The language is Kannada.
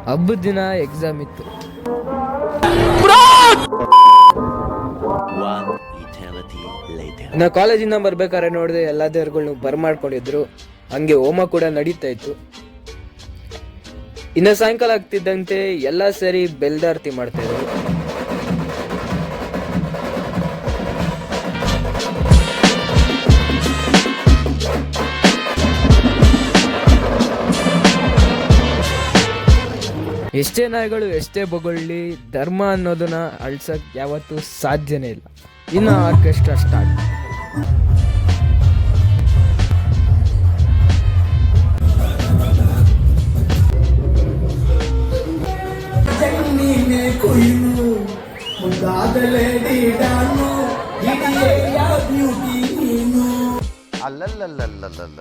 ಹಬ್ಬದ ದಿನ ಎಕ್ಸಾಮ್ ಇತ್ತು. ನಾ ಕಾಲೇಜಿಂದ ಬರ್ಬೇಕಾದ್ರೆ ನೋಡಿದೆ ಎಲ್ಲ ದೇವ್ರುಗಳ್ನು ಬರ್ಮಾಡ್ಕೊಂಡಿದ್ರು. ಹಂಗೆ ಹೋಮ ಕೂಡ ನಡೀತಾ ಇತ್ತು. ಇನ್ನು ಸಾಯಂಕಾಲ ಆಗ್ತಿದ್ದಂತೆ ಎಲ್ಲ ಸೇರಿ ಬೆಲ್ದಾರ್ತಿ ಮಾಡ್ತಾ ಇದ್ರು. ಎಷ್ಟೇ ನಾಯಿಗಳು ಎಷ್ಟೇ ಬೊಗಳ್ಳಿ, ಧರ್ಮ ಅನ್ನೋದನ್ನ ಅಳ್ಸಕ್ ಯಾವತ್ತೂ ಸಾಧ್ಯನೇ ಇಲ್ಲ. ಇನ್ನು ಆರ್ಕೆಸ್ಟ್ರಾ ಸ್ಟಾರ್ಟ್. ಅಲ್ಲಲ್ಲಲ್ಲಲ್ಲಲ್ಲ